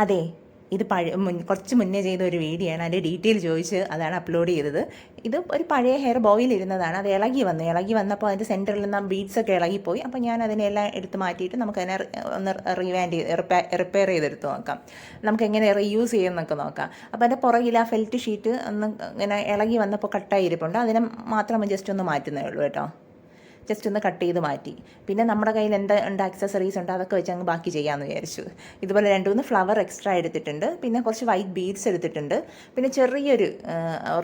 അതെ, ഇത് കുറച്ച് മുന്നേ ചെയ്ത ഒരു വീഡിയോ ആണ്. അതിൻ്റെ ഡീറ്റെയിൽ ചോദിച്ച് അതാണ് അപ്ലോഡ് ചെയ്തത്. ഇത് ഒരു പഴയ ഹെയർ ബോയിൽ ഇരുന്നതാണ്. അത് ഇളകി വന്നപ്പോൾ അതിൻ്റെ സെൻറ്ററിൽ നിന്ന് ബീഡ്സ് ഒക്കെ ഇളകിപ്പോയി. അപ്പോൾ ഞാൻ അതിനെല്ലാം എടുത്ത് മാറ്റിയിട്ട് നമുക്കതിനെ ഒന്ന് റിപ്പയർ ചെയ്തെടുത്ത് നോക്കാം. നമുക്ക് എങ്ങനെ റീയൂസ് ചെയ്യുമെന്നൊക്കെ നോക്കാം. അപ്പോൾ അതിൻ്റെ പുറകിൽ ആ ഫെൽറ്റ് ഷീറ്റ് ഒന്ന് ഇങ്ങനെ ഇളകി വന്നപ്പോൾ കട്ടായി ഇരിപ്പുണ്ട്. അതിനെ മാത്രം ജസ്റ്റ് ഒന്ന് മാറ്റുന്നേ ഉള്ളൂ കേട്ടോ. ജസ്റ്റ് ഒന്ന് കട്ട് ചെയ്ത് മാറ്റി. പിന്നെ നമ്മുടെ കയ്യിൽ ഉണ്ട് ആക്സസറീസ് ഉണ്ട്, അതൊക്കെ വെച്ച് അങ്ങ് ബാക്കി ചെയ്യാമെന്ന് വിചാരിച്ചു. ഇതുപോലെ 2-3 ഫ്ലവർ എക്സ്ട്രാ എടുത്തിട്ടുണ്ട്. പിന്നെ കുറച്ച് വൈറ്റ് ബീഡ്സ് എടുത്തിട്ടുണ്ട്. പിന്നെ ചെറിയൊരു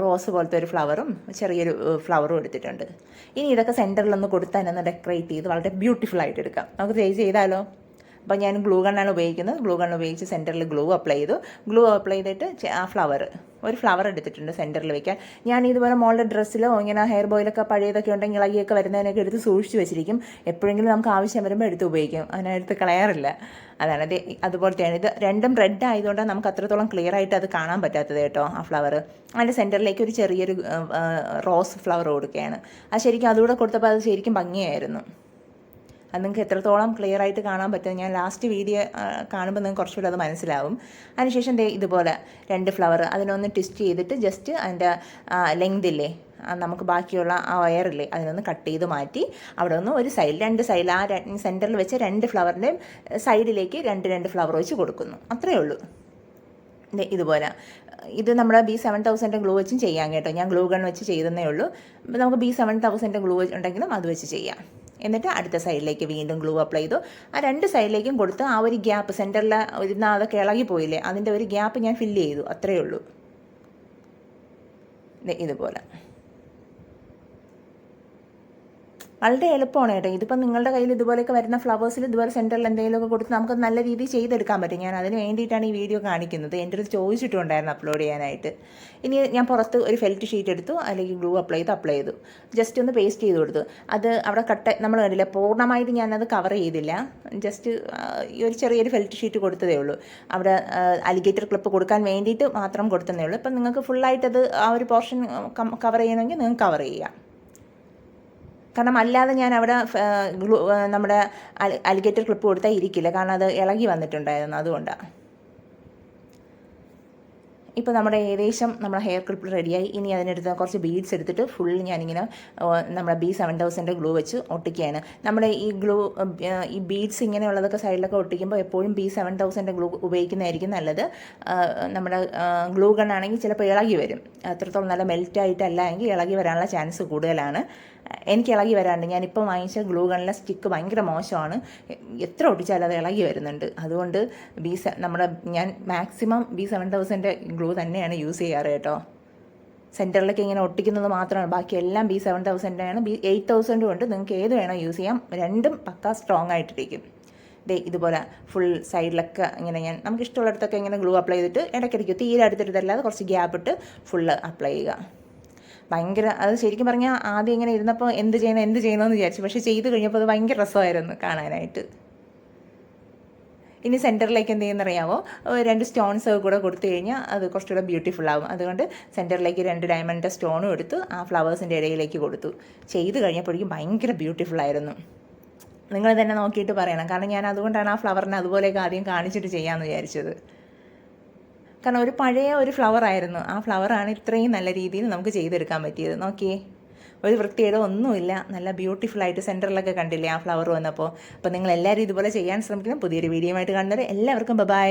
റോസ് പോലത്തെ ഒരു ഫ്ലവറും ചെറിയൊരു ഫ്ലവറും എടുത്തിട്ടുണ്ട്. ഇനി ഇതൊക്കെ സെൻറ്ററിലൊന്ന് കൊടുത്താൽ ഒന്ന് ഡെക്കറേറ്റ് ചെയ്ത് വളരെ ബ്യൂട്ടിഫുൾ ആയിട്ട് എടുക്കാം. നമുക്ക് ചെയ്താലോ? അപ്പോൾ ഞാൻ ഗ്ലൂ ഗണ്ണാണ് ഉപയോഗിക്കുന്നത്. ഗ്ലൂ ഗണ്ണ് ഉപയോഗിച്ച് സെൻറ്ററിൽ ഗ്ലൂ അപ്ലൈ ചെയ്തിട്ട് ആ ഒരു ഫ്ലവർ എടുത്തിട്ടുണ്ട് സെൻറ്ററിൽ വെക്കാൻ. ഞാൻ ഇതുപോലെ മോളുടെ ഡ്രസ്സിലോ ഇങ്ങനെ ഹെയർ ബോയിലൊക്കെ പഴയതൊക്കെ ഉണ്ടെങ്കിൽ ഇളകിയൊക്കെ വരുന്നതിനൊക്കെ എടുത്ത് സൂക്ഷിച്ച് വെച്ചിരിക്കും. എപ്പോഴെങ്കിലും നമുക്ക് ആവശ്യം വരുമ്പോൾ എടുത്ത് ഉപയോഗിക്കും, അതിനടുത്ത് കളയാറില്ല. അതാണ് അതുപോലത്തെയാണ് ഇത്. രണ്ടും റെഡ് ആയതുകൊണ്ടാണ് നമുക്ക് അത്രത്തോളം ക്ലിയർ ആയിട്ട് അത് കാണാൻ പറ്റാത്തത് കേട്ടോ. ആ ഫ്ലവർ അതിൻ്റെ സെൻറ്ററിലേക്ക് ഒരു ചെറിയൊരു റോസ് ഫ്ലവർ കൊടുക്കുകയാണ്. അത് ശരിക്കും അതുകൂടെ കൊടുത്തപ്പോൾ അത് ശരിക്കും ഭംഗിയായിരുന്നു. അത് നിങ്ങൾക്ക് എത്രത്തോളം ക്ലിയർ ആയിട്ട് കാണാൻ പറ്റും ഞാൻ ലാസ്റ്റ് വീഡിയോ കാണുമ്പോൾ നിങ്ങൾക്ക് കുറച്ചുകൂടെ അത് മനസ്സിലാവും. അതിനുശേഷം ഇതുപോലെ 2 ഫ്ലവർ അതിനൊന്ന് ട്വിസ്റ്റ് ചെയ്തിട്ട് ജസ്റ്റ് അതിൻ്റെ ലെങ്തില്ലേ, നമുക്ക് ബാക്കിയുള്ള ആ വയറില്ലേ, അതിനൊന്ന് കട്ട് ചെയ്ത് മാറ്റി അവിടെ ഒന്ന് ഒരു സൈഡിൽ 2 സൈഡിൽ ആ സെൻറ്ററിൽ വെച്ച് 2 ഫ്ലവറിൻ്റെയും സൈഡിലേക്ക് 2 ഫ്ലവർ വെച്ച് കൊടുക്കുന്നു. അത്രയേ ഉള്ളൂ. ഇതുപോലെ ഇത് നമ്മുടെ B7000 ഗ്ലൂ വെച്ചും ചെയ്യാം കേട്ടോ. ഞാൻ ഗ്ലൂ ഗൺ വെച്ച് ചെയ്തതേ ഉള്ളൂ. നമുക്ക് B7000 ഗ്ലൂ ഉണ്ടെങ്കിലും അത് വെച്ച് ചെയ്യാം. എന്നിട്ട് അടുത്ത സൈഡിലേക്ക് വീണ്ടും ഗ്ലൂ അപ്ലൈ ചെയ്തു. ആ 2 സൈഡിലേക്കും കൊടുത്ത് ആ ഒരു ഗ്യാപ്പ് സെൻറ്ററിൽ ഇരുന്ന അതൊക്കെ ഇളകി പോയില്ലേ, അതിൻ്റെ ഒരു ഗ്യാപ്പ് ഞാൻ ഫില്ല് ചെയ്തു. അത്രയേ ഉള്ളൂ. ഇതുപോലെ വളരെ എളുപ്പമാണ് കേട്ടോ. ഇതിപ്പോൾ നിങ്ങളുടെ കയ്യിൽ ഇതുപോലെയൊക്കെ വരുന്ന ഫ്ലവേഴ്സിൽ ഇതുപോലെ സെൻറ്ററിൽ എന്തെങ്കിലുമൊക്കെ കൊടുത്ത് നമുക്ക് നല്ല രീതിയിൽ ചെയ്തെടുക്കാൻ പറ്റും. ഞാൻ അതിന് വേണ്ടിയിട്ടാണ് ഈ വീഡിയോ കാണിക്കുന്നത്. എൻ്റെ അടുത്ത് ചോദിച്ചിട്ടുണ്ടായിരുന്നു അപ്ലോഡ് ചെയ്യാനായിട്ട്. ഇനി ഞാൻ പുറത്ത് ഒരു ഫെൽറ്റ് ഷീറ്റ് എടുത്തു, അല്ലെങ്കിൽ ഗ്ലൂ അപ്ലൈ ചെയ്തു ജസ്റ്റ് ഒന്ന് പേസ്റ്റ് ചെയ്ത് കൊടുത്തു. അത് അവിടെ നമ്മൾ കണ്ടില്ല, പൂർണ്ണമായിട്ട് ഞാനത് കവർ ചെയ്തില്ല. ജസ്റ്റ് ഒരു ചെറിയൊരു ഫെൽറ്റ് ഷീറ്റ് കൊടുത്തതേ ഉള്ളൂ. അവിടെ അലിഗേറ്റർ ക്ലിപ്പ് കൊടുക്കാൻ വേണ്ടിയിട്ട് മാത്രം കൊടുത്തതേ ഉള്ളൂ. ഇപ്പം നിങ്ങൾക്ക് ഫുള്ളായിട്ടത് ആ ഒരു പോർഷൻ കവർ ചെയ്യണമെങ്കിൽ നിങ്ങൾക്ക് കവർ ചെയ്യാം. കാരണം അല്ലാതെ ഞാൻ അവിടെ നമ്മുടെ അലിഗേറ്റർ ക്ലിപ്പ് കൊടുത്താൽ ഇരിക്കില്ല, കാരണം അത് ഇളകി വന്നിട്ടുണ്ടായിരുന്നു, അതുകൊണ്ടാണ്. ഇപ്പോൾ നമ്മുടെ ഏകദേശം നമ്മുടെ ഹെയർ ക്ലിപ്പ് റെഡിയായി. ഇനി അതിനെടുത്ത് കുറച്ച് ബീഡ്സ് എടുത്തിട്ട് ഫുൾ ഞാനിങ്ങനെ നമ്മുടെ B7000 ഗ്ലൂ വെച്ച് ഒട്ടിക്കുകയാണ്. നമ്മുടെ ഈ ബീഡ്സ് ഇങ്ങനെയുള്ളതൊക്കെ സൈഡിലൊക്കെ ഒട്ടിക്കുമ്പോൾ എപ്പോഴും B7000 ഗ്ലൂ ഉപയോഗിക്കുന്നതായിരിക്കും നല്ലത്. നമ്മുടെ ഗ്ലൂ ഗൺ ആണെങ്കിൽ ചിലപ്പോൾ ഇളകി വരും. അത്രത്തോളം നല്ല മെൽറ്റായിട്ടല്ല എങ്കിൽ ഇളകി വരാനുള്ള ചാൻസ് കൂടുതലാണ്. എനിക്ക് ഇളകി വരാണ്ട്. ഞാനിപ്പോൾ വാങ്ങിച്ച ഗ്ലൂ ഗണ്ണിലെ സ്റ്റിക്ക് ഭയങ്കര മോശമാണ്, എത്ര ഒട്ടിച്ചാലും അത് ഇളകി വരുന്നുണ്ട്. അതുകൊണ്ട് ഞാൻ മാക്സിമം B7000 ഗ്ലൂ തന്നെയാണ് യൂസ് ചെയ്യാറ് കേട്ടോ. സെൻറ്ററിലൊക്കെ ഇങ്ങനെ ഒട്ടിക്കുന്നത് മാത്രമാണ്, ബാക്കി എല്ലാം B7000 ആണ്. B8000 കൊണ്ട് നിങ്ങൾക്ക് ഏത് വേണോ യൂസ് ചെയ്യാം. രണ്ടും പക്കാ സ്ട്രോങ് ആയിട്ടിരിക്കും. ഇതുപോലെ ഫുൾ സൈഡിലൊക്കെ ഇങ്ങനെ നമുക്ക് ഇഷ്ടമുള്ളിടത്തൊക്കെ ഇങ്ങനെ ഗ്ലൂ അപ്ലൈ ചെയ്തിട്ട് ഇടയ്ക്കിടയ്ക്ക് തീരെ അടുത്തിട്ടല്ലാതെ കുറച്ച് ഗ്യാപ്പ് ഇട്ട് ഫുള്ള് അപ്ലൈ ചെയ്യുക. അത് ശരിക്കും പറഞ്ഞാൽ ആദ്യം ഇങ്ങനെ ഇരുന്നപ്പോൾ എന്ത് ചെയ്യണമെന്ന് വിചാരിച്ചു. പക്ഷേ ചെയ്ത് കഴിഞ്ഞപ്പോൾ അത് ഭയങ്കര രസമായിരുന്നു കാണാനായിട്ട്. ഇനി സെൻറ്ററിലേക്ക് എന്ത് ചെയ്യുന്നറിയാമോ, 2 സ്റ്റോൺസ് കൂടെ കൊടുത്തു കഴിഞ്ഞാൽ അത് കുറച്ചുകൂടെ ബ്യൂട്ടിഫുൾ ആകും. അതുകൊണ്ട് സെൻറ്ററിലേക്ക് 2 ഡയമണ്ടിൻ്റെ സ്റ്റോണും എടുത്ത് ആ ഫ്ലവേഴ്സിൻ്റെ ഇടയിലേക്ക് കൊടുത്തു. ചെയ്ത് കഴിഞ്ഞപ്പോഴേക്കും ഭയങ്കര ബ്യൂട്ടിഫുൾ ആയിരുന്നു. നിങ്ങൾ തന്നെ നോക്കിയിട്ട് പറയണം. കാരണം ഞാൻ അതുകൊണ്ടാണ് ആ ഫ്ലവറിനെ അതുപോലെയൊക്കെ ആദ്യം കാണിച്ചിട്ട് ചെയ്യാമെന്ന് വിചാരിച്ചത്. കാരണം ഒരു പഴയ ഒരു ഫ്ലവർ ആയിരുന്നു. ആ ഫ്ലവറാണ് ഇത്രയും നല്ല രീതിയിൽ നമുക്ക് ചെയ്തെടുക്കാൻ പറ്റിയത്. നോക്കിയേ, ഒരു വൃത്തിയുടെ ഒന്നുമില്ല, നല്ല ബ്യൂട്ടിഫുള്ളായിട്ട് സെൻറ്ററിലൊക്കെ കണ്ടില്ലേ ആ ഫ്ലവർ വന്നപ്പോൾ. അപ്പോൾ നിങ്ങൾ എല്ലാവരും ഇതുപോലെ ചെയ്യാൻ ശ്രമിക്കണം. പുതിയൊരു വീഡിയോ ആയിട്ട് കാണുന്നവരെ എല്ലാവർക്കും ബൈ.